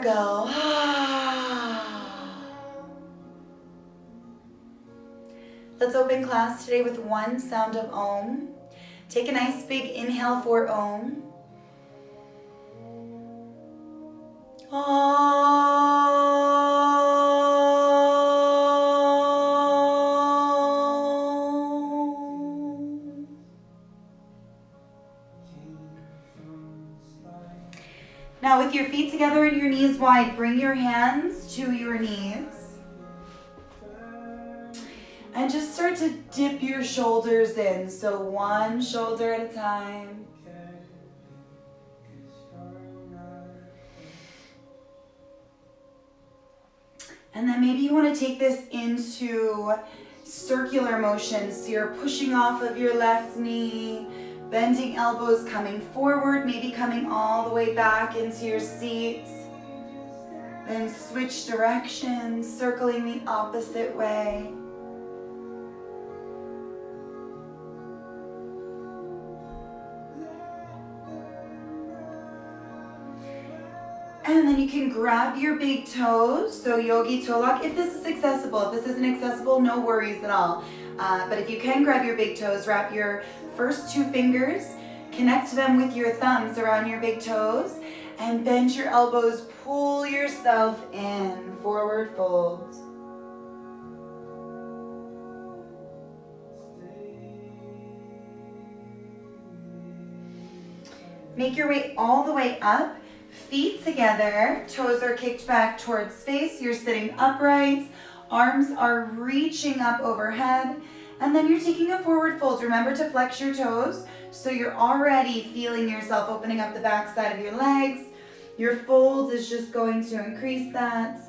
go. Let's open class today with one sound of Om. Take a nice big inhale for Om. Now with your feet together and your knees wide, bring your hands to your knees. And just start to dip your shoulders in. So one shoulder at a time. And then maybe you want to take this into circular motion. So you're pushing off of your left knee, bending elbows, coming forward, maybe coming all the way back into your seat. Then switch directions, circling the opposite way. And then you can grab your big toes, so yogi toe lock, if this is accessible. If this isn't accessible, no worries at all. But if you can grab your big toes, wrap your first two fingers, connect them with your thumbs around your big toes, and bend your elbows, pull yourself in, forward fold. Make your way all the way up. Feet together, toes are kicked back towards space. You're sitting upright, arms are reaching up overhead, and then you're taking a forward fold. Remember to flex your toes, so you're already feeling yourself opening up the back side of your legs. Your fold is just going to increase that.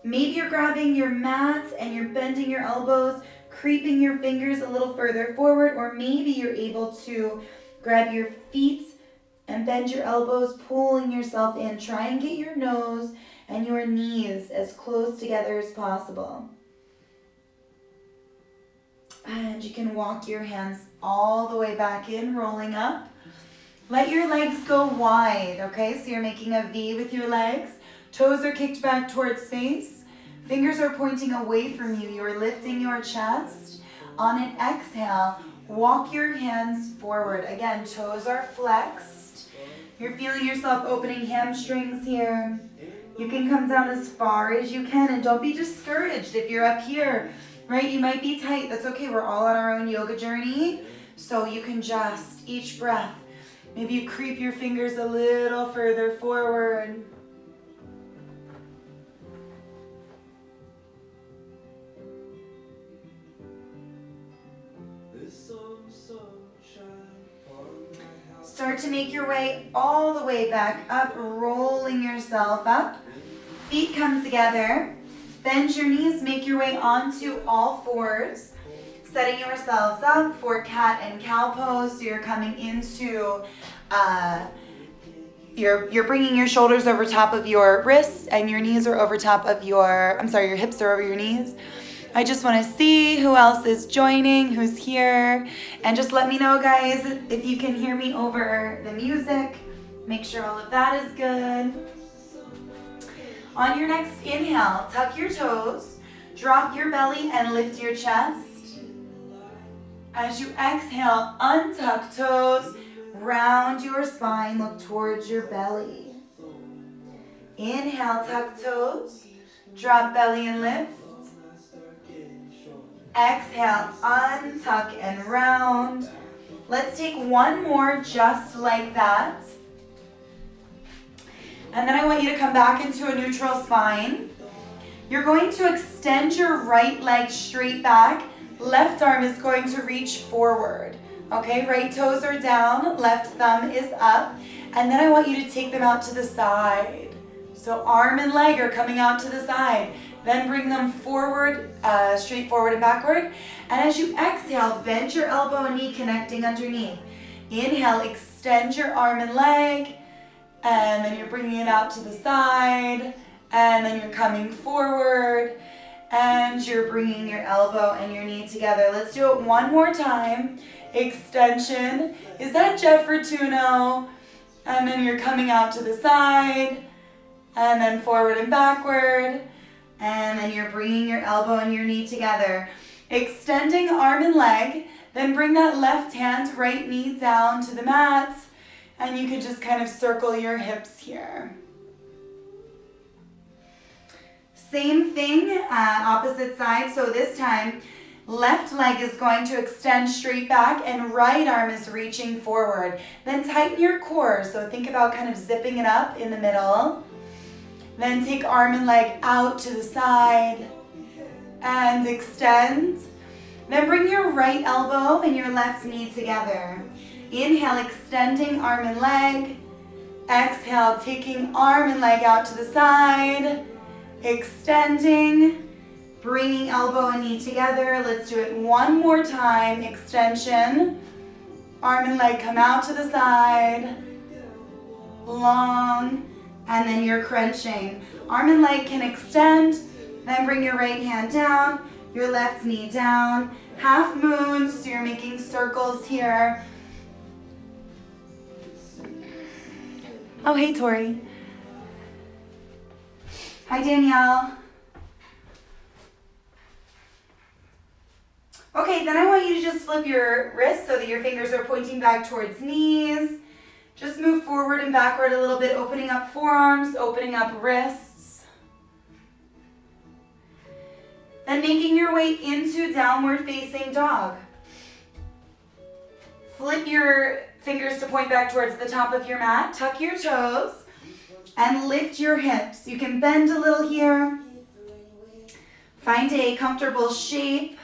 Maybe you're grabbing your mat and you're bending your elbows, creeping your fingers a little further forward, or maybe you're able to grab your feet and bend your elbows, pulling yourself in. Try and get your nose and your knees as close together as possible. And you can walk your hands all the way back in, rolling up. Let your legs go wide, okay? So you're making a V with your legs. Toes are kicked back towards space. Fingers are pointing away from you. You're lifting your chest. On an exhale, walk your hands forward. Again, toes are flexed. You're feeling yourself opening hamstrings here. You can come down as far as you can, and don't be discouraged if you're up here, right? You might be tight. That's okay. We're all on our own yoga journey. So you can just, each breath, maybe you creep your fingers a little further forward. Start to make your way all the way back up, rolling yourself up. Feet come together. Bend your knees, make your way onto all fours. Setting yourselves up for cat and cow pose. So you're coming into, you're bringing your shoulders over top of your wrists and your knees are over top of your hips are over your knees. I just want to see who else is joining, who's here. And just let me know, guys, if you can hear me over the music. Make sure all of that is good. On your next inhale, tuck your toes, drop your belly and lift your chest. As you exhale, untuck toes, round your spine, look towards your belly. Inhale, tuck toes, drop belly and lift. Exhale, untuck and round. Let's take one more just like that. And then I want you to come back into a neutral spine. You're going to extend your right leg straight back. Left arm is going to reach forward. Okay, right toes are down, left thumb is up. And then I want you to take them out to the side. So arm and leg are coming out to the side. Then bring them forward, straight forward and backward. And as you exhale, bend your elbow and knee connecting underneath. Inhale, extend your arm and leg. And then you're bringing it out to the side. And then you're coming forward. And you're bringing your elbow and your knee together. Let's do it one more time. Extension. Is that Jeff Fortuno? And then you're coming out to the side. and then forward and backward, and then you're bringing your elbow and your knee together. Extending arm and leg, then bring that left hand, right knee down to the mat, and you can just kind of circle your hips here. Same thing, opposite side. So this time, left leg is going to extend straight back and right arm is reaching forward. Then tighten your core. So think about kind of zipping it up in the middle. Then take arm and leg out to the side and extend. Then bring your right elbow and your left knee together. Inhale, extending arm and leg. Exhale, taking arm and leg out to the side. Extending, bringing elbow and knee together. Let's do it one more time. Extension, arm and leg come out to the side, long, and then you're crunching. Arm and leg can extend, then bring your right hand down, your left knee down. Half moon, so you're making circles here. Oh, hey, Tori. Hi, Danielle. Okay, then I want you to just flip your wrists so that your fingers are pointing back towards knees. Just move forward and backward a little bit, opening up forearms, opening up wrists. Then making your way into downward facing dog. Flip your fingers to point back towards the top of your mat. Tuck your toes and lift your hips. You can bend a little here. Find a comfortable shape.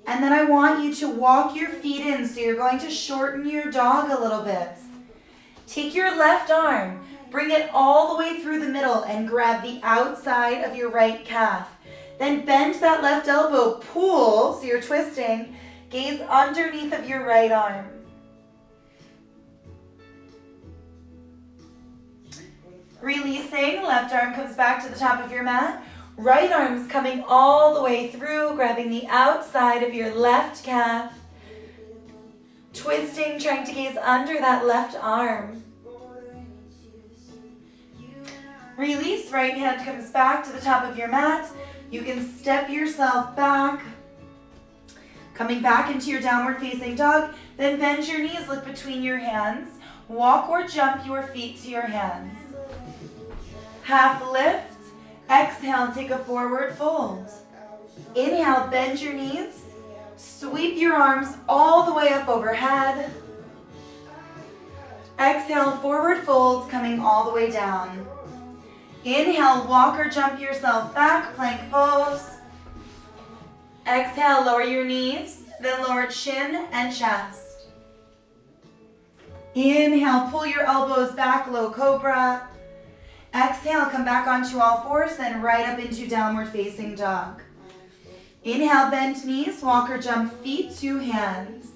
And then I want you to walk your feet in, so you're going to shorten your dog a little bit. Take your left arm, bring it all the way through the middle and grab the outside of your right calf. Then bend that left elbow, pull, so you're twisting, gaze underneath of your right arm. Releasing, left arm comes back to the top of your mat. Right arm's coming all the way through, grabbing the outside of your left calf. Twisting, trying to gaze under that left arm. Release, right hand comes back to the top of your mat. You can step yourself back. Coming back into your downward facing dog. Then bend your knees, look between your hands. Walk or jump your feet to your hands. Half lift. Exhale, take a forward fold. Inhale, bend your knees. Sweep your arms all the way up overhead. Exhale, forward folds coming all the way down. Inhale, walk or jump yourself back, plank pose. Exhale, lower your knees, then lower chin and chest. Inhale, pull your elbows back, low cobra. Exhale, come back onto all fours, then right up into downward facing dog. Inhale, bend knees, walk or jump feet to hands.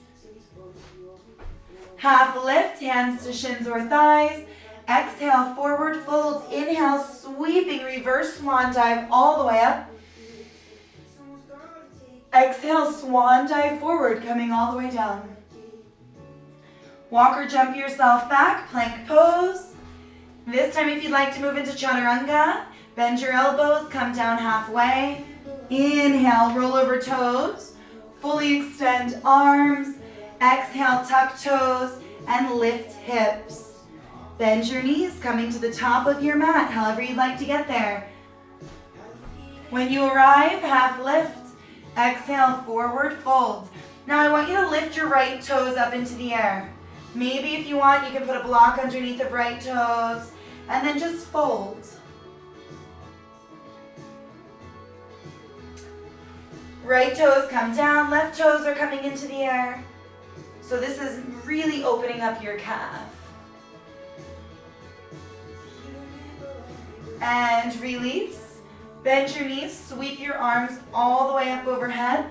Half lift, hands to shins or thighs. Exhale, forward fold. Inhale, sweeping reverse swan dive all the way up. Exhale, swan dive forward, coming all the way down. Walk or jump yourself back, plank pose. This time, if you'd like to move into chaturanga, bend your elbows, come down halfway. Inhale, roll over toes. Fully extend arms. Exhale, tuck toes and lift hips. Bend your knees, coming to the top of your mat, however you'd like to get there. When you arrive, half lift. Exhale, forward fold. Now I want you to lift your right toes up into the air. Maybe if you want, you can put a block underneath of right toes. And then just fold. Right toes come down, left toes are coming into the air. So this is really opening up your calf. And release. Bend your knees, sweep your arms all the way up overhead.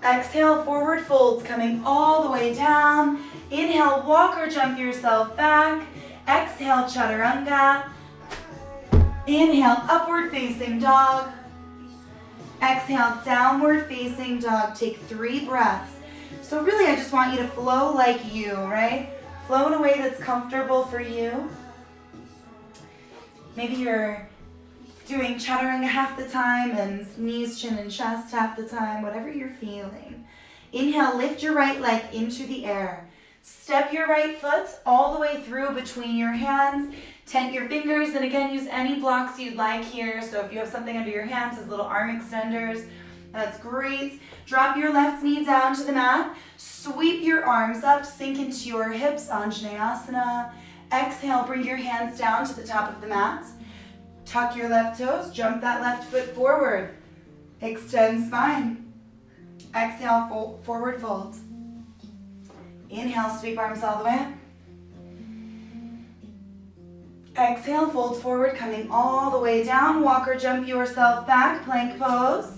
Exhale, forward folds coming all the way down. Inhale, walk or jump yourself back. Exhale, chaturanga. Inhale, upward facing dog. Exhale, downward facing dog. Take 3 breaths. So really, I just want you to flow like you, right? Flow in a way that's comfortable for you. Maybe you're doing chaturanga half the time and knees, chin, and chest half the time, whatever you're feeling. Inhale, lift your right leg into the air. Step your right foot all the way through between your hands. Tent your fingers, and again, use any blocks you'd like here. So if you have something under your hands as little arm extenders, that's great. Drop your left knee down to the mat. Sweep your arms up, sink into your hips, Anjaneyasana. Exhale, bring your hands down to the top of the mat. Tuck your left toes, jump that left foot forward. Extend spine. Exhale, forward fold. Inhale, sweep arms all the way up. Exhale, fold forward, coming all the way down. Walk or jump yourself back, plank pose.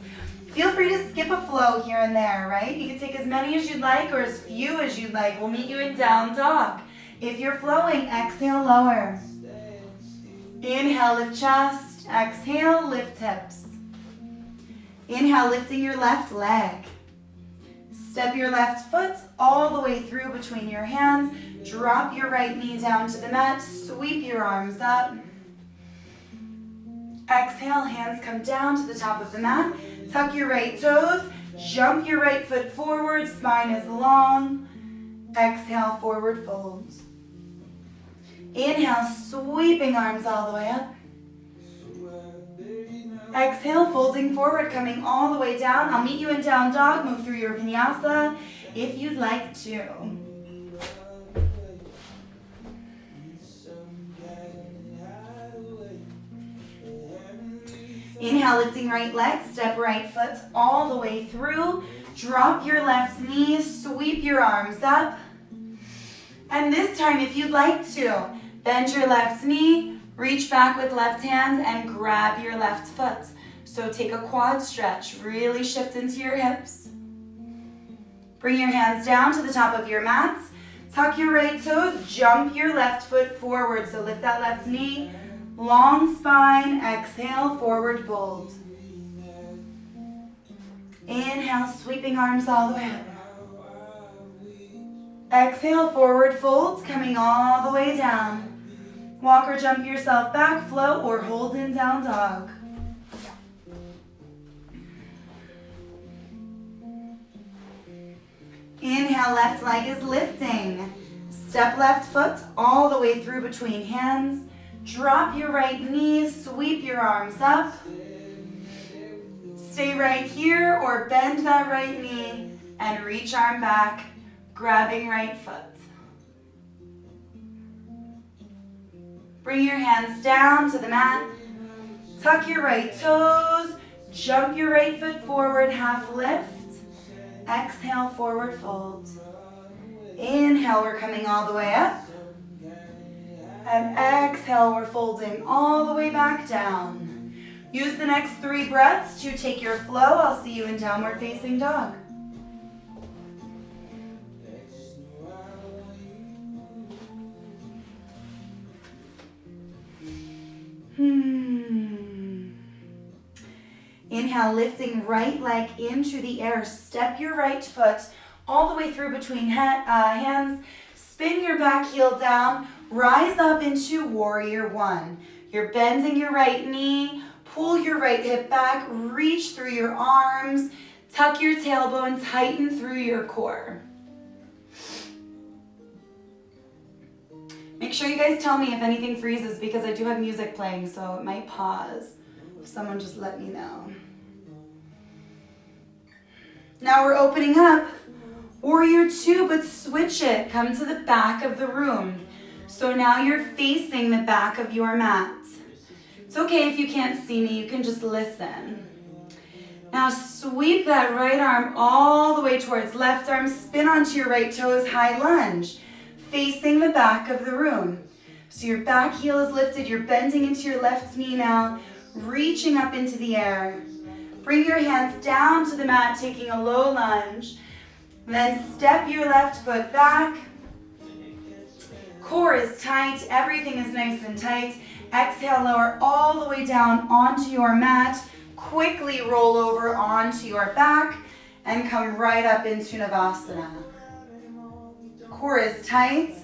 Feel free to skip a flow here and there, right? You can take as many as you'd like or as few as you'd like. We'll meet you in down dog. If you're flowing, exhale, lower. Inhale, lift chest. Exhale, lift hips. Inhale, lifting your left leg. Step your left foot all the way through between your hands. Drop your right knee down to the mat. Sweep your arms up. Exhale, hands come down to the top of the mat. Tuck your right toes. Jump your right foot forward. Spine is long. Exhale, forward fold. Inhale, sweeping arms all the way up. Exhale, folding forward, coming all the way down. I'll meet you in down dog. Move through your vinyasa if you'd like to. Inhale, lifting right leg, step right foot all the way through. Drop your left knee, sweep your arms up. And this time, if you'd like to, bend your left knee, reach back with left hand and grab your left foot. So take a quad stretch, really shift into your hips. Bring your hands down to the top of your mat. Tuck your right toes, jump your left foot forward. So lift that left knee, long spine, exhale, forward fold. Inhale, sweeping arms all the way up. Exhale, forward fold, coming all the way down. Walk or jump yourself back, float, or hold in down dog. Inhale, left leg is lifting. Step left foot all the way through between hands. Drop your right knee, sweep your arms up. Stay right here or bend that right knee and reach arm back, grabbing right foot. Bring your hands down to the mat. Tuck your right toes. Jump your right foot forward, half lift. Exhale, forward fold. Inhale, we're coming all the way up. And exhale, we're folding all the way back down. Use the next 3 breaths to take your flow. I'll see you in downward facing dog. Inhale, lifting right leg into the air. Step your right foot all the way through between hands. Spin your back heel down. Rise up into warrior one. You're bending your right knee. Pull your right hip back. Reach through your arms. Tuck your tailbone. Tighten through your core. Make sure you guys tell me if anything freezes because I do have music playing, so it might pause. Someone just let me know. Now we're opening up warrior two, but switch it. Come to the back of the room. So now you're facing the back of your mat. It's okay if you can't see me, you can just listen. Now sweep that right arm all the way towards left arm, spin onto your right toes, high lunge, facing the back of the room. So your back heel is lifted, you're bending into your left knee now, reaching up into the air. Bring your hands down to the mat, taking a low lunge. Then step your left foot back. Core is tight, everything is nice and tight. Exhale, lower all the way down onto your mat. Quickly roll over onto your back and come right up into Navasana. Core is tight,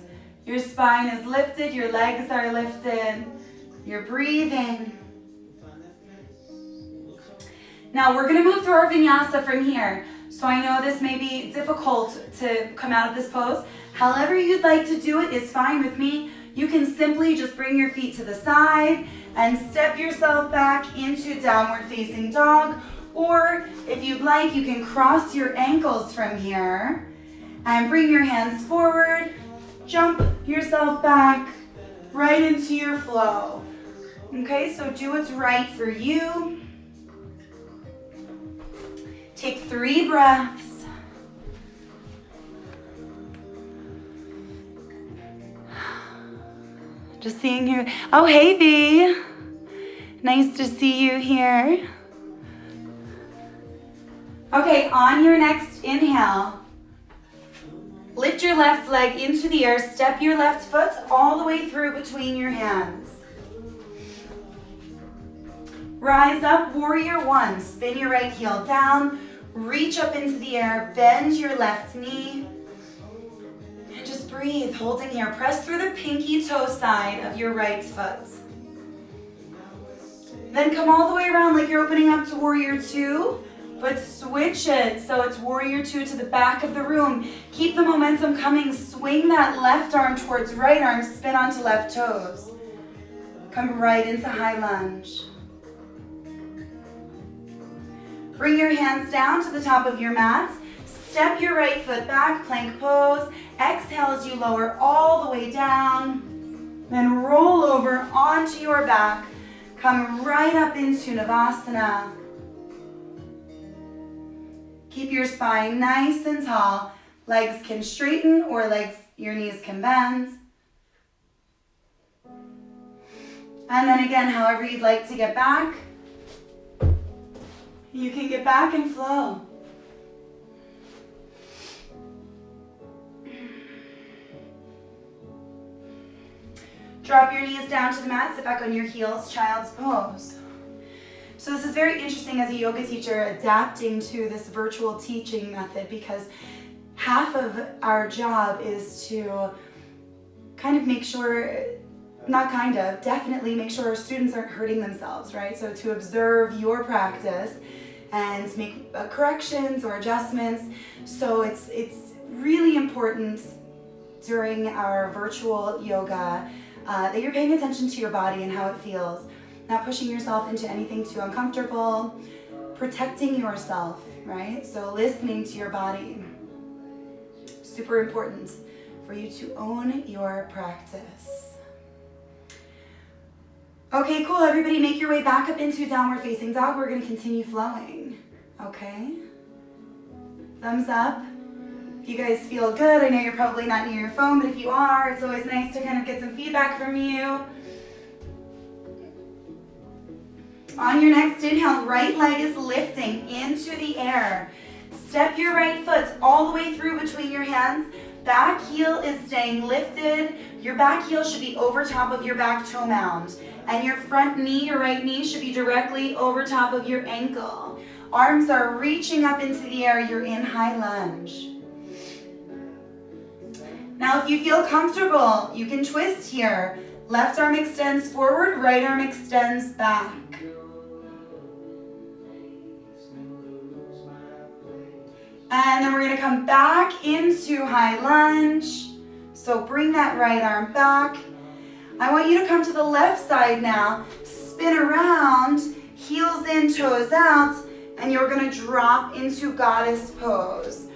Your spine is lifted, your legs are lifted, you're breathing. Now we're gonna move through our vinyasa from here. So I know this may be difficult to come out of this pose. However you'd like to do it is fine with me. You can simply just bring your feet to the side and step yourself back into downward facing dog. Or if you'd like, you can cross your ankles from here and bring your hands forward, jump yourself back right into your flow. Okay, so do what's right for you. Take 3 breaths. Just seeing you. Oh, hey, V. Nice to see you here. Okay, on your next inhale, lift your left leg into the air. Step your left foot all the way through between your hands. Rise up, warrior 1. Spin your right heel down. Reach up into the air. Bend your left knee. And just breathe, holding here. Press through the pinky toe side of your right foot. Then come all the way around like you're opening up to warrior 2. But switch it so it's warrior 2 to the back of the room. Keep the momentum coming. Swing that left arm towards right arm. Spin onto left toes. Come right into high lunge. Bring your hands down to the top of your mat. Step your right foot back, plank pose. Exhale as you lower all the way down. Then roll over onto your back. Come right up into Navasana. Keep your spine nice and tall. Legs can straighten or your knees can bend. And then again, however you'd like to get back, you can get back and flow. Drop your knees down to the mat, sit back on your heels, child's pose. So this is very interesting as a yoga teacher, adapting to this virtual teaching method, because half of our job is to make sure, definitely make sure our students aren't hurting themselves, right? So to observe your practice and make corrections or adjustments. So it's really important during our virtual yoga that you're paying attention to your body and how it feels. Not pushing yourself into anything too uncomfortable, protecting yourself, right? So listening to your body. Super important for you to own your practice. Okay, cool. Everybody make your way back up into downward facing dog. We're going to continue flowing. Okay? Thumbs up. If you guys feel good, I know you're probably not near your phone, but if you are, it's always nice to kind of get some feedback from you. On your next inhale, right leg is lifting into the air. Step your right foot all the way through between your hands. Back heel is staying lifted. Your back heel should be over top of your back toe mound. And your front knee, your right knee, should be directly over top of your ankle. Arms are reaching up into the air. You're in high lunge. Now, if you feel comfortable, you can twist here. Left arm extends forward, right arm extends back. And then we're going to come back into high lunge. So bring that right arm back. I want you to come to the left side now. Spin around, heels in, toes out, and you're going to drop into goddess pose.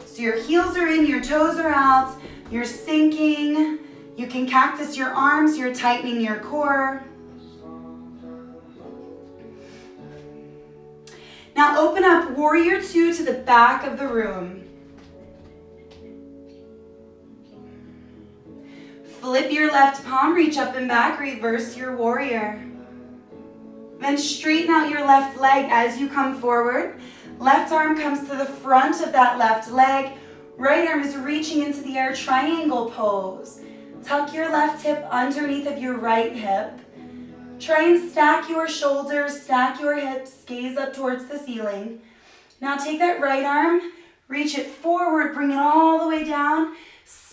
So your heels are in, your toes are out, you're sinking. You can cactus your arms, you're tightening your core. Now open up warrior 2 to the back of the room. Flip your left palm, reach up and back, reverse your warrior. Then straighten out your left leg as you come forward. Left arm comes to the front of that left leg. Right arm is reaching into the air, triangle pose. Tuck your left hip underneath of your right hip. Try and stack your shoulders, stack your hips, gaze up towards the ceiling. Now take that right arm, reach it forward, bring it all the way down.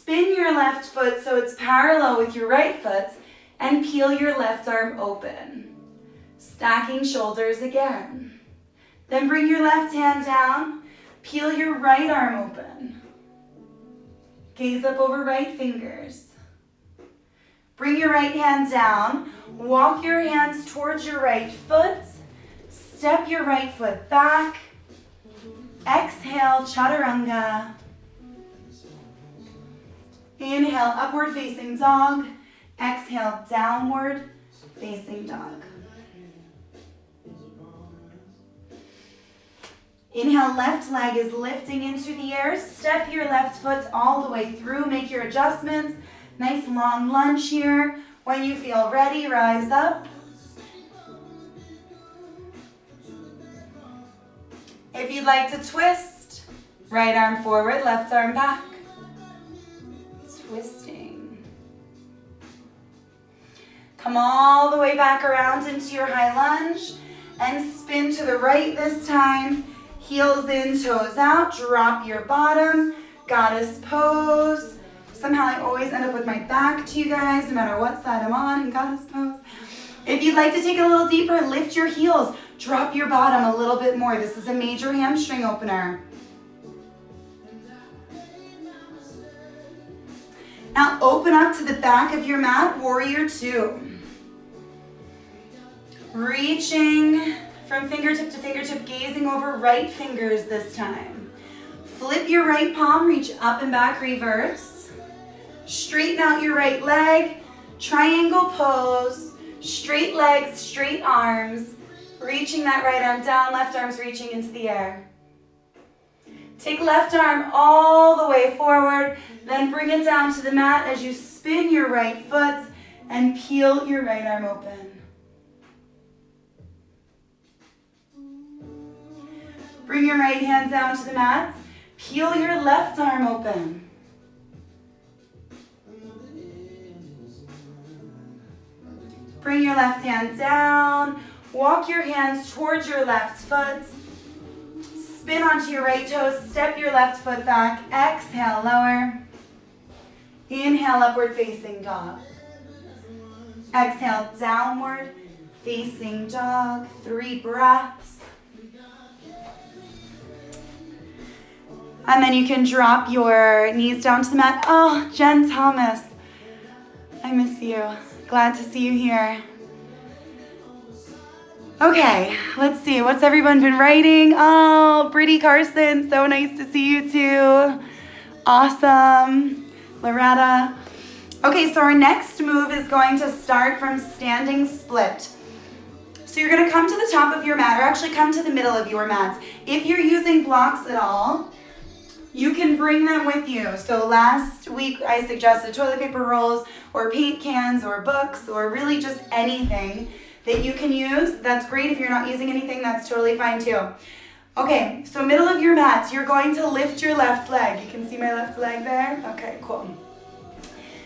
Spin your left foot so it's parallel with your right foot and peel your left arm open. Stacking shoulders again. Then bring your left hand down, peel your right arm open. Gaze up over right fingers. Bring your right hand down, walk your hands towards your right foot, step your right foot back. Exhale, chaturanga. Inhale, upward facing dog. Exhale, downward facing dog. Inhale, left leg is lifting into the air. Step your left foot all the way through. Make your adjustments. Nice long lunge here. When you feel ready, rise up. If you'd like to twist, right arm forward, left arm back. Twisting. Come all the way back around into your high lunge and spin to the right this time. Heels in, toes out, drop your bottom, goddess pose. Somehow I always end up with my back to you guys, no matter what side I'm on in goddess pose. If you'd like to take it a little deeper, lift your heels, drop your bottom a little bit more. This is a major hamstring opener. Now open up to the back of your mat, warrior two. Reaching from fingertip to fingertip, gazing over right fingers this time. Flip your right palm, reach up and back, reverse. Straighten out your right leg, triangle pose, straight legs, straight arms, reaching that right arm down, left arm's reaching into the air. Take left arm all the way forward, then bring it down to the mat as you spin your right foot and peel your right arm open. Bring your right hand down to the mat, peel your left arm open. Bring your left hand down, walk your hands towards your left foot, spin onto your right toes, step your left foot back, exhale, lower. Inhale, upward facing dog. Exhale, downward facing dog, 3 breaths. And then you can drop your knees down to the mat. Oh, Jen Thomas, I miss you. Glad to see you here. Okay, let's see. What's everyone been writing? Oh, Brittany Carson, so nice to see you too. Awesome. Loretta. Okay, so our next move is going to start from standing split. So you're going to come to the top of your mat, or actually come to the middle of your mats. If you're using blocks at all, you can bring them with you. So last week I suggested toilet paper rolls or paint cans or books or really just anything that you can use. That's great. If you're not using anything, that's totally fine too. Okay, so middle of your mats, you're going to lift your left leg. You can see my left leg there? Okay, cool.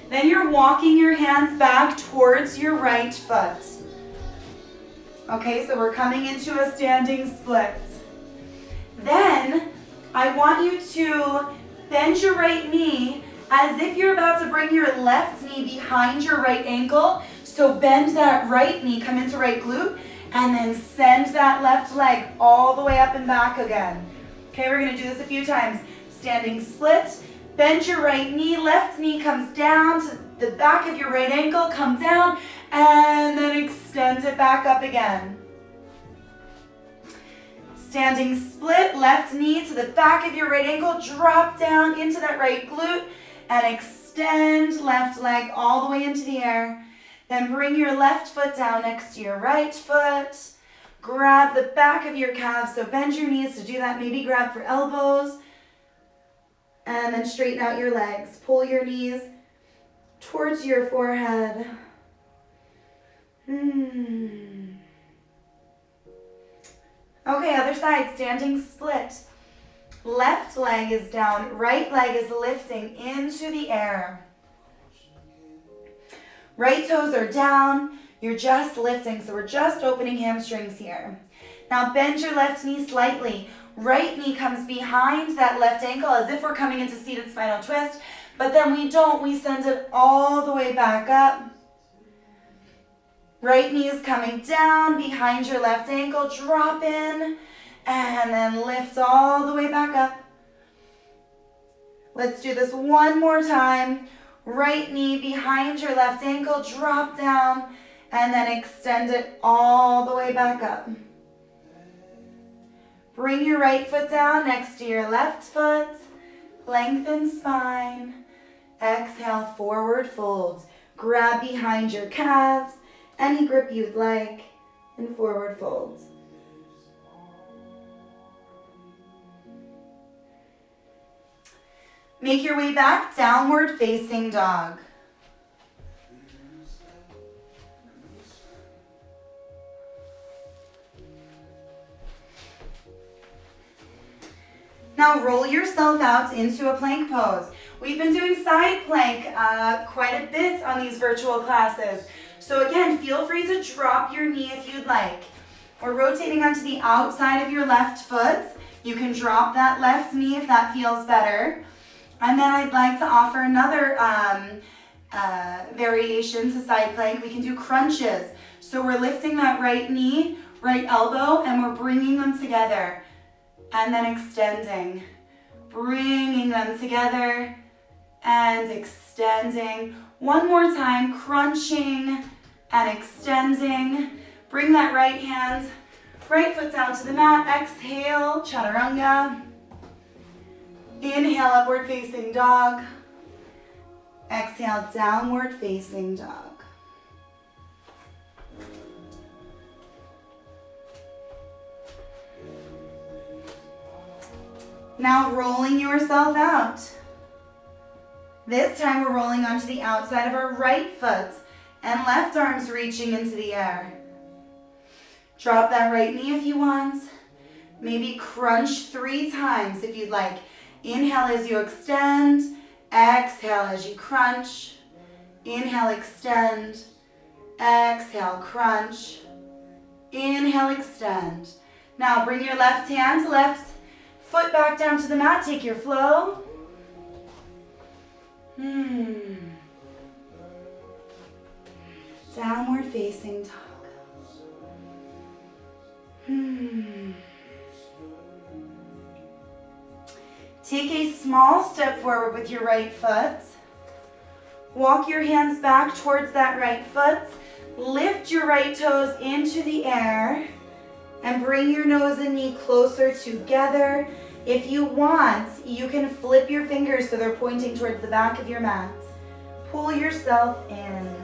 Then you're walking your hands back towards your right foot. Okay, so we're coming into a standing split. Then I want you to bend your right knee as if you're about to bring your left knee behind your right ankle. So bend that right knee, come into right glute, and then send that left leg all the way up and back again. Okay, we're gonna do this a few times. Standing split, bend your right knee, left knee comes down to the back of your right ankle, come down, and then extend it back up again. Standing split, left knee to the back of your right ankle, drop down into that right glute, and extend left leg all the way into the air. Then bring your left foot down next to your right foot. Grab the back of your calves, so bend your knees to do that. Maybe grab for elbows. And then straighten out your legs. Pull your knees towards your forehead. Okay, other side, standing split. Left leg is down, right leg is lifting into the air. Right toes are down, you're just lifting, so we're just opening hamstrings here. Now bend your left knee slightly. Right knee comes behind that left ankle as if we're coming into seated spinal twist. But then we don't, we send it all the way back up. Right knee is coming down behind your left ankle, drop in, and then lift all the way back up. Let's do this one more time. Right knee behind your left ankle, drop down, and then extend it all the way back up. Bring your right foot down next to your left foot. Lengthen spine. Exhale, forward fold. Grab behind your calves. Any grip you'd like. And forward fold. Make your way back, downward facing dog. Now roll yourself out into a plank pose. We've been doing side plank quite a bit on these virtual classes. So again, feel free to drop your knee if you'd like. We're rotating onto the outside of your left foot. You can drop that left knee if that feels better. And then I'd like to offer another variation to side plank. We can do crunches. So we're lifting that right knee, right elbow, and we're bringing them together. And then extending, bringing them together and extending. One more time, crunching and extending. Bring that right hand, right foot down to the mat. Exhale, chaturanga. Inhale, upward facing dog. Exhale, downward facing dog. Now rolling yourself out. This time we're rolling onto the outside of our right foot and left arm's reaching into the air. Drop that right knee if you want. Maybe crunch 3 times if you'd like. Inhale as you extend. Exhale as you crunch. Inhale, extend. Exhale, crunch. Inhale, extend. Now bring your left hand, left foot back down to the mat. Take your flow. Downward facing dog. Take a small step forward with your right foot. Walk your hands back towards that right foot. Lift your right toes into the air and bring your nose and knee closer together. If you want, you can flip your fingers so they're pointing towards the back of your mat. Pull yourself in.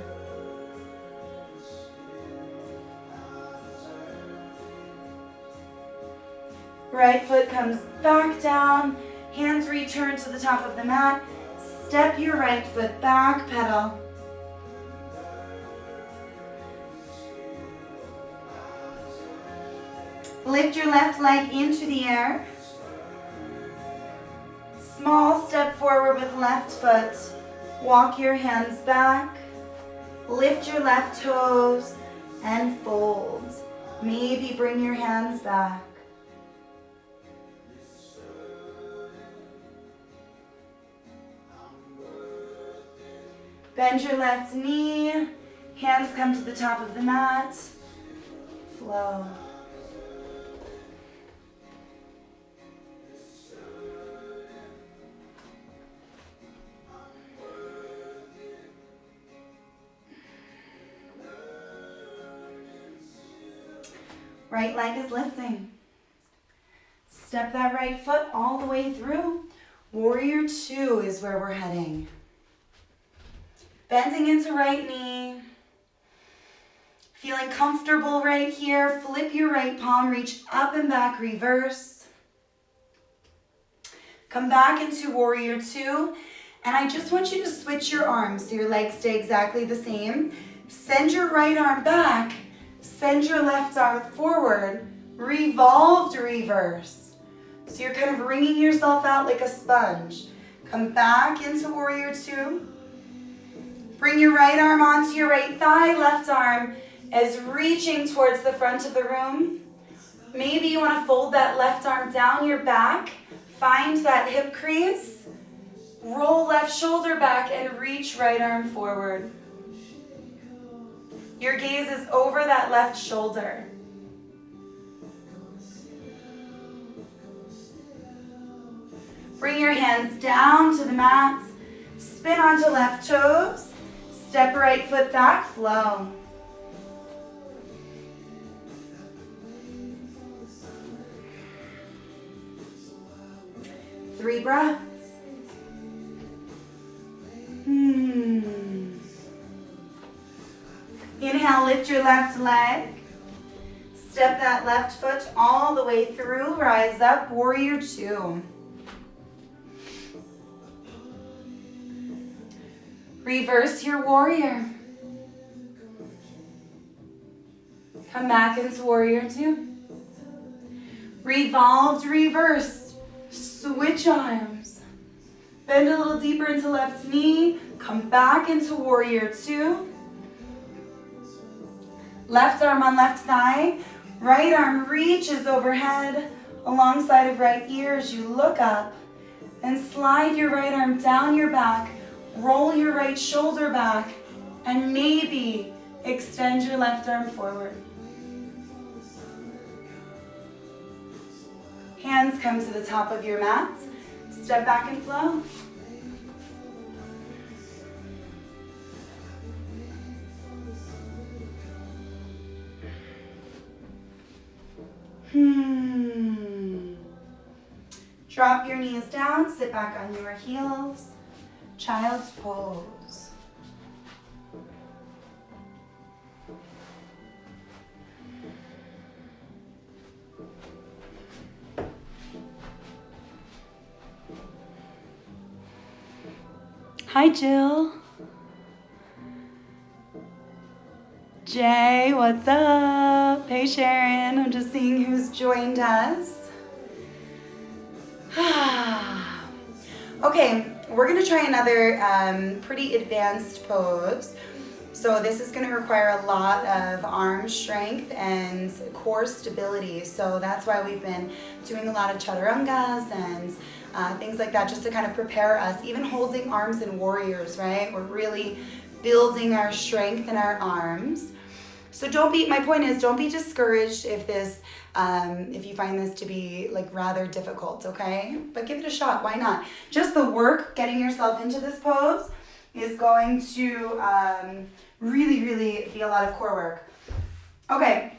Right foot comes back down. Hands return to the top of the mat. Step your right foot back, pedal. Lift your left leg into the air. Small step forward with left foot. Walk your hands back. Lift your left toes and fold. Maybe bring your hands back. Bend your left knee. Hands come to the top of the mat. Flow. Right leg is lifting. Step that right foot all the way through. Warrior 2 is where we're heading. Bending into right knee. Feeling comfortable right here. Flip your right palm, reach up and back, reverse. Come back into Warrior 2. And I just want you to switch your arms so your legs stay exactly the same. Send your right arm back. Send your left arm forward. Revolve to reverse. So you're kind of wringing yourself out like a sponge. Come back into Warrior 2. Bring your right arm onto your right thigh. Left arm is reaching towards the front of the room. Maybe you want to fold that left arm down your back. Find that hip crease. Roll left shoulder back and reach right arm forward. Your gaze is over that left shoulder. Bring your hands down to the mat. Spin onto left toes. Step right foot back, flow. Three breaths. Inhale, lift your left leg. Step that left foot all the way through. Rise up, warrior two. Reverse your warrior. Come back into warrior two. Revolved, reversed. Switch arms. Bend a little deeper into left knee. Come back into warrior two. Left arm on left thigh. Right arm reaches overhead alongside of right ear as you look up. And slide your right arm down your back. Roll your right shoulder back. And maybe extend your left arm forward. Hands come to the top of your mat. Step back and flow. Drop your knees down, sit back on your heels. Child's pose. Hi, Jill. Jay, what's up? Hey, Sharon. I'm just seeing who's joined us. Okay, we're going to try another pretty advanced pose. So this is going to require a lot of arm strength and core stability. So that's why we've been doing a lot of chaturangas and things like that, just to kind of prepare us, even holding arms in warriors, right? We're really building our strength in our arms. So my point is, don't be discouraged if you find this to be like rather difficult, okay? But give it a shot, why not? Just the work, getting yourself into this pose is going to really, really be a lot of core work. Okay,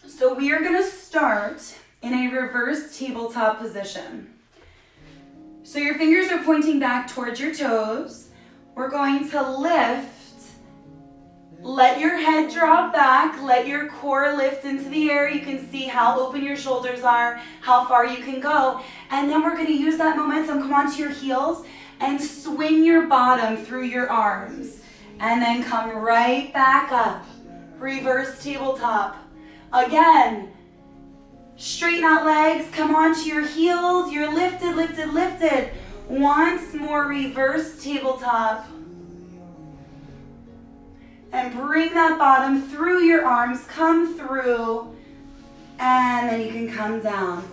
so we are gonna start in a reverse tabletop position. So your fingers are pointing back towards your toes. We're going to lift. Let your head drop back. Let your core lift into the air. You can see how open your shoulders are, how far you can go. And then we're going to use that momentum. Come onto your heels and swing your bottom through your arms. And then come right back up. Reverse tabletop. Again. Straighten out legs, come onto your heels, you're lifted, lifted, lifted. Once more, reverse tabletop. And bring that bottom through your arms, come through, and then you can come down.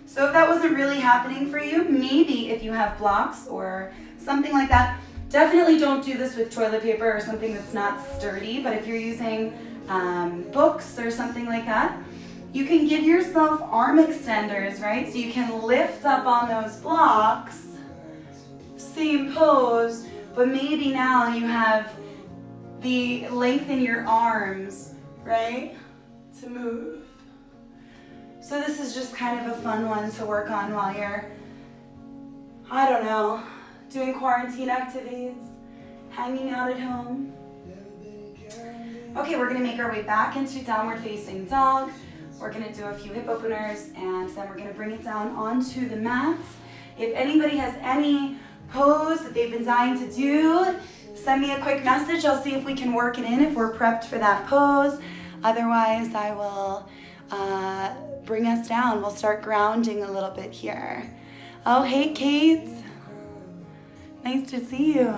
So if that wasn't really happening for you, maybe if you have blocks or something like that, definitely don't do this with toilet paper or something that's not sturdy, but if you're using books or something like that, you can give yourself arm extenders, right? So you can lift up on those blocks, same pose, but maybe now you have the length in your arms, right, to move. So this is just kind of a fun one to work on while you're, I don't know, doing quarantine activities, hanging out at home. Okay, we're gonna make our way back into downward facing dog. We're gonna do a few hip openers and then we're gonna bring it down onto the mat. If anybody has any pose that they've been dying to do, send me a quick message. I'll see if we can work it in if we're prepped for that pose. Otherwise, I will bring us down. We'll start grounding a little bit here. Oh, hey, Kate. Nice to see you.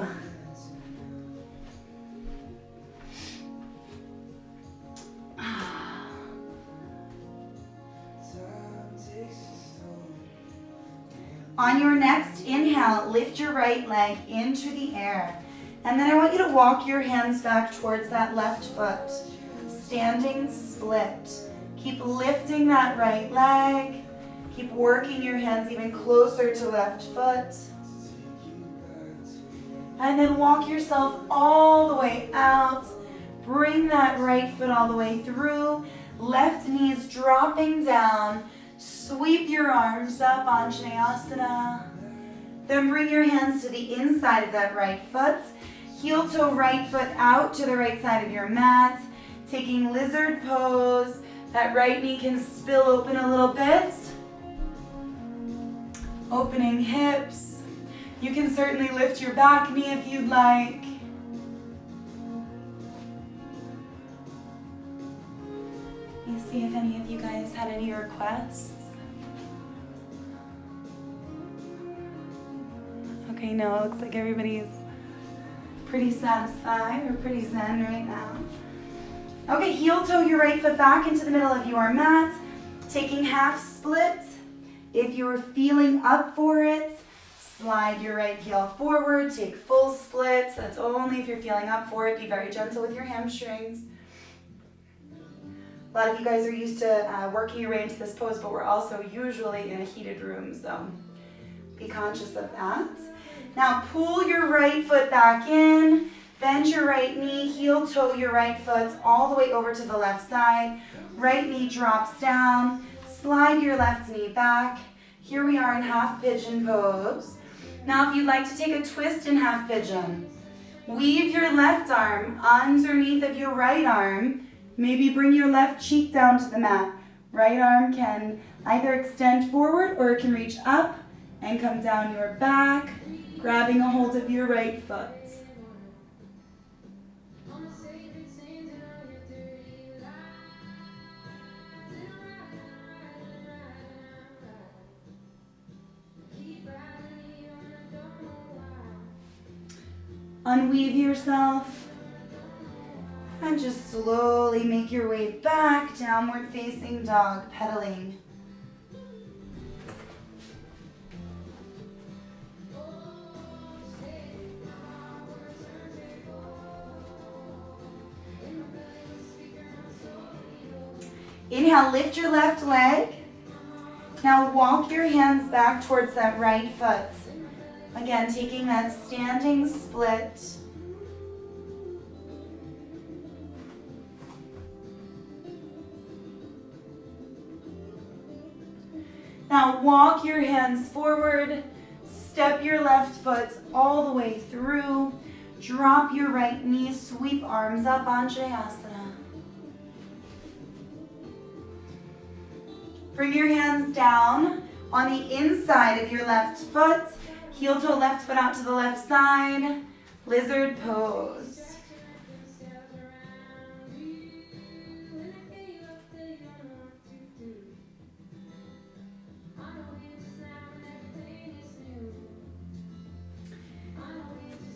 On your next inhale, lift your right leg into the air. And then I want you to walk your hands back towards that left foot. Standing split. Keep lifting that right leg. Keep working your hands even closer to left foot. And then walk yourself all the way out. Bring that right foot all the way through. Left knee is dropping down. Sweep your arms up, Vinyasa. Then bring your hands to the inside of that right foot. Heel toe right foot out to the right side of your mat. Taking lizard pose. That right knee can spill open a little bit. Opening hips. You can certainly lift your back knee if you'd like. Let me see if any of you guys had any requests. Okay, no, it looks like everybody's pretty satisfied or pretty zen right now. Okay, heel toe your right foot back into the middle of your mat. Taking half splits. If you're feeling up for it, slide your right heel forward, take full splits. That's only if you're feeling up for it. Be very gentle with your hamstrings. A lot of you guys are used to working your way into this pose, but we're also usually in a heated room, so be conscious of that. Now pull your right foot back in, bend your right knee, heel toe your right foot all the way over to the left side. Right knee drops down, slide your left knee back. Here we are in half pigeon pose. Now if you'd like to take a twist in half pigeon, weave your left arm underneath of your right arm. Maybe bring your left cheek down to the mat. Right arm can either extend forward or it can reach up and come down your back, grabbing a hold of your right foot. Unweave yourself and just slowly make your way back, downward facing dog, pedaling. Inhale, lift your left leg. Now walk your hands back towards that right foot. Again, taking that standing split. Now walk your hands forward. Step your left foot all the way through. Drop your right knee, sweep arms up, Vinyasa. Bring your hands down on the inside of your left foot. Heel toe left foot out to the left side. Lizard pose.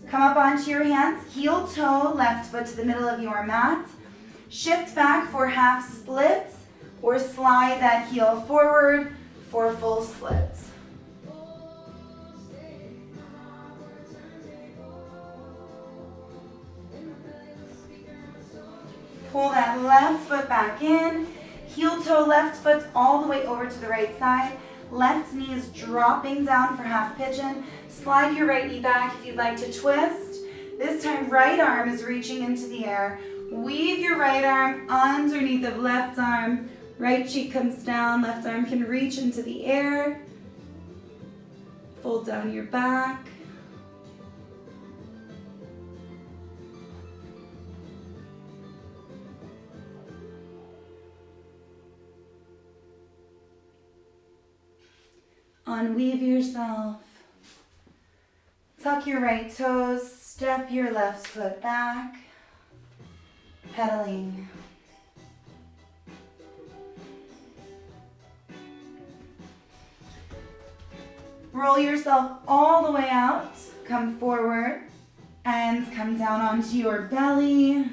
Come up onto your hands. Heel toe left foot to the middle of your mat. Shift back for half splits or slide that heel forward for full splits. Pull that left foot back in. Heel toe left foot all the way over to the right side. Left knee is dropping down for half pigeon. Slide your right knee back if you'd like to twist. This time right arm is reaching into the air. Weave your right arm underneath of left arm. Right cheek comes down, left arm can reach into the air. Fold down your back. Unweave yourself. Tuck your right toes, step your left foot back. Pedaling. Roll yourself all the way out. Come forward and come down onto your belly.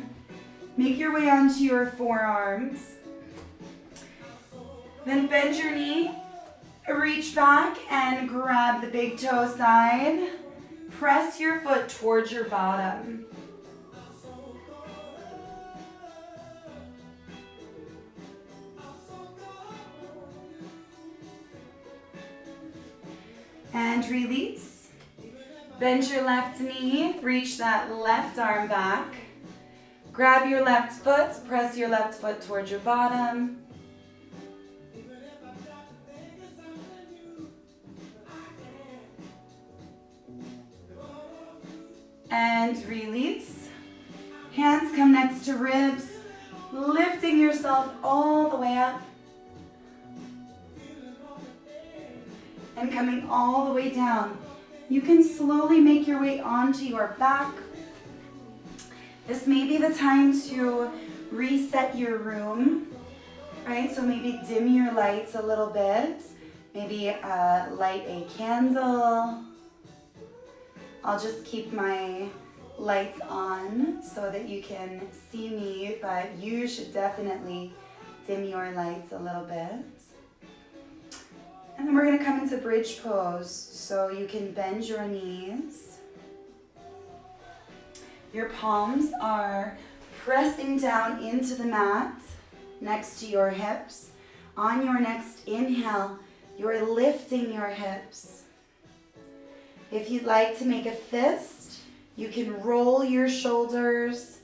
Make your way onto your forearms. Then bend your knee Reach back and grab the big toe side. Press your foot towards your bottom. And release. Bend your left knee, reach that left arm back. Grab your left foot, press your left foot towards your bottom. And release. Hands come next to ribs, lifting yourself all the way up. And coming all the way down. You can slowly make your way onto your back. This may be the time to reset your room, right? So maybe dim your lights a little bit. Maybe light a candle. I'll just keep my lights on so that you can see me, but you should definitely dim your lights a little bit. And then we're going to come into bridge pose, so you can bend your knees. Your palms are pressing down into the mat next to your hips. On your next inhale, you're lifting your hips. If you'd like to make a fist, you can roll your shoulders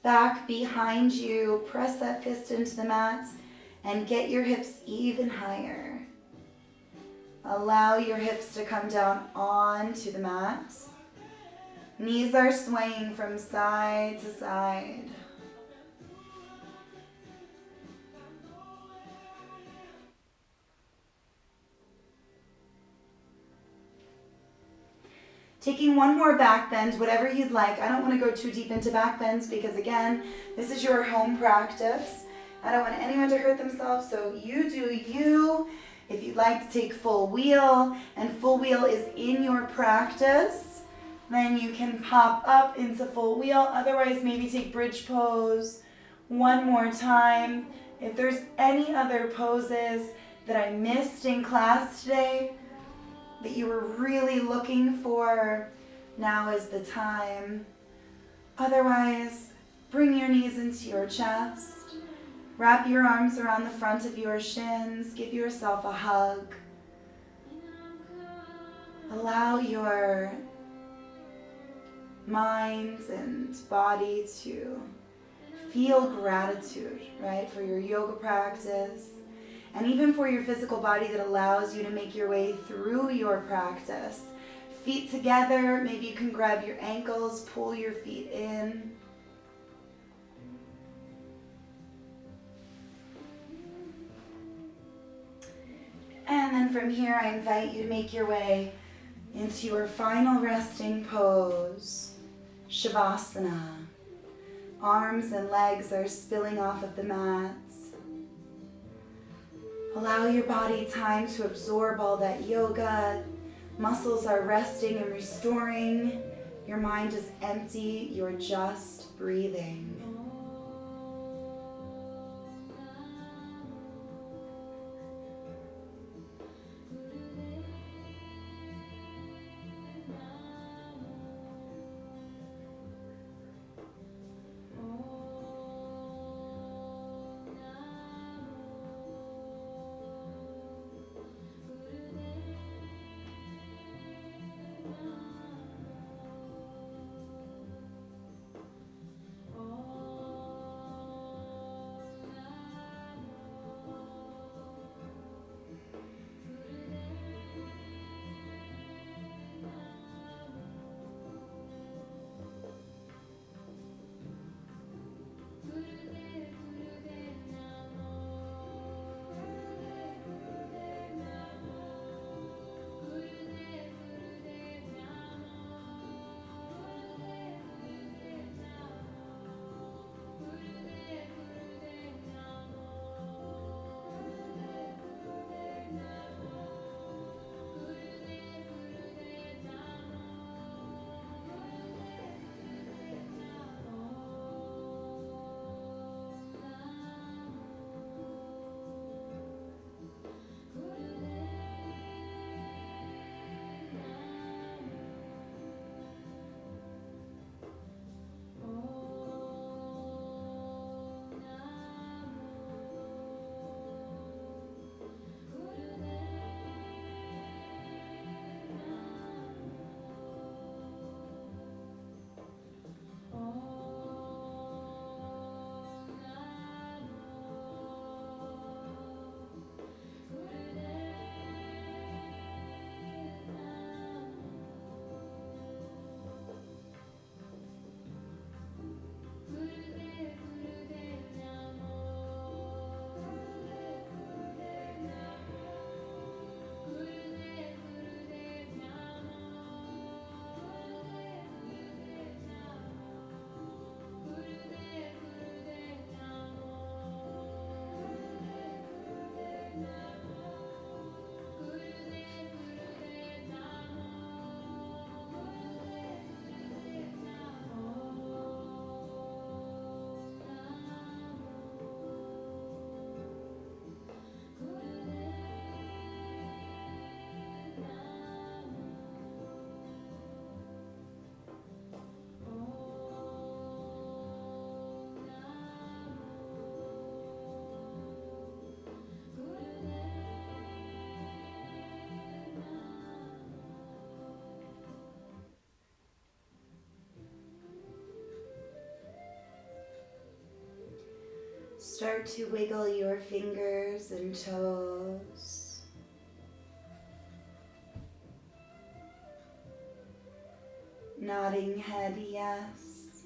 back behind you, press that fist into the mat, and get your hips even higher. Allow your hips to come down onto the mat. Knees are swaying from side to side. Taking one more back bend, whatever you'd like. I don't want to go too deep into back bends because, again, this is your home practice. I don't want anyone to hurt themselves, so you do you. If you'd like to take full wheel, and full wheel is in your practice, then you can pop up into full wheel. Otherwise, maybe take bridge pose one more time. If there's any other poses that I missed in class today that you were really looking for, now is the time. Otherwise, bring your knees into your chest. Wrap your arms around the front of your shins. Give yourself a hug. Allow your mind and body to feel gratitude, right, for your yoga practice, and even for your physical body that allows you to make your way through your practice. Feet together, maybe you can grab your ankles, pull your feet in. And then from here, I invite you to make your way into your final resting pose, Shavasana. Arms and legs are spilling off of the mats. Allow your body time to absorb all that yoga. Muscles are resting and restoring. Your mind is empty. You're just breathing. Start to wiggle your fingers and toes. Nodding head yes,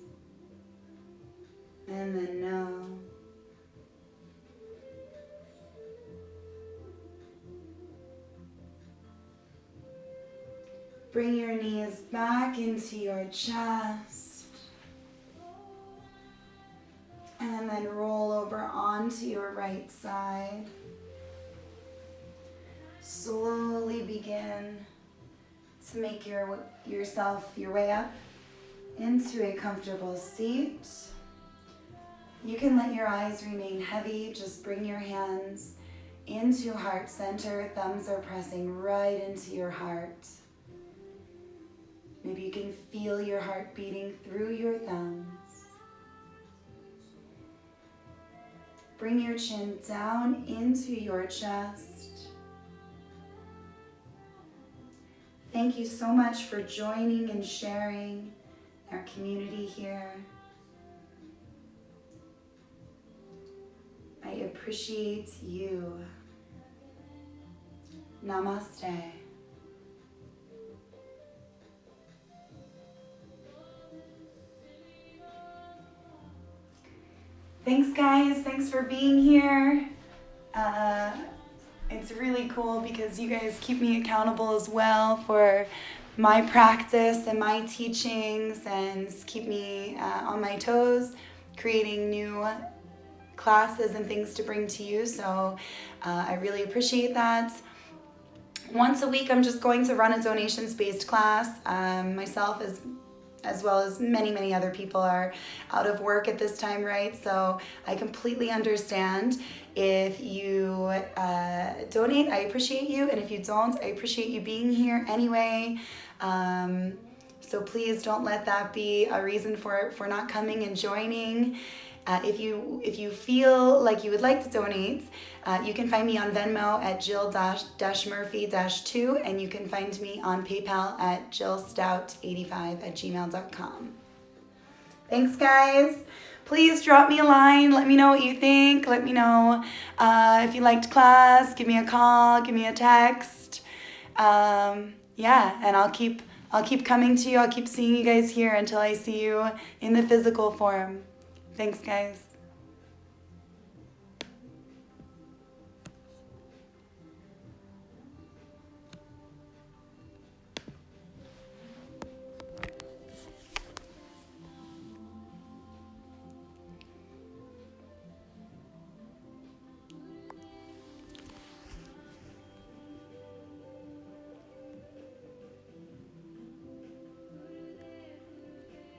and then no. Bring your knees back into your chest. And then roll over onto your right side. Slowly begin to make yourself your way up into a comfortable seat. You can let your eyes remain heavy. Just bring your hands into heart center. Thumbs are pressing right into your heart. Maybe you can feel your heart beating through your thumbs. Bring your chin down into your chest. Thank you so much for joining and sharing our community here. I appreciate you. Namaste. Thanks guys, thanks for being here. It's really cool because you guys keep me accountable as well for my practice and my teachings and keep me on my toes, creating new classes and things to bring to you. So I really appreciate that. Once a week, I'm just going to run a donations-based class. Myself as well as many other people are out of work at this time, right? So I completely understand. If you donate, I appreciate you. And if you don't, I appreciate you being here anyway. So please don't let that be a reason for not coming and joining. If you feel like you would like to donate, you can find me on Venmo at Jill-Murphy-2, and you can find me on PayPal at jillstout85@gmail.com. Thanks, guys. Please drop me a line. Let me know what you think. Let me know if you liked class. Give me a call. Give me a text. And I'll keep coming to you. I'll keep seeing you guys here until I see you in the physical form. Thanks, guys.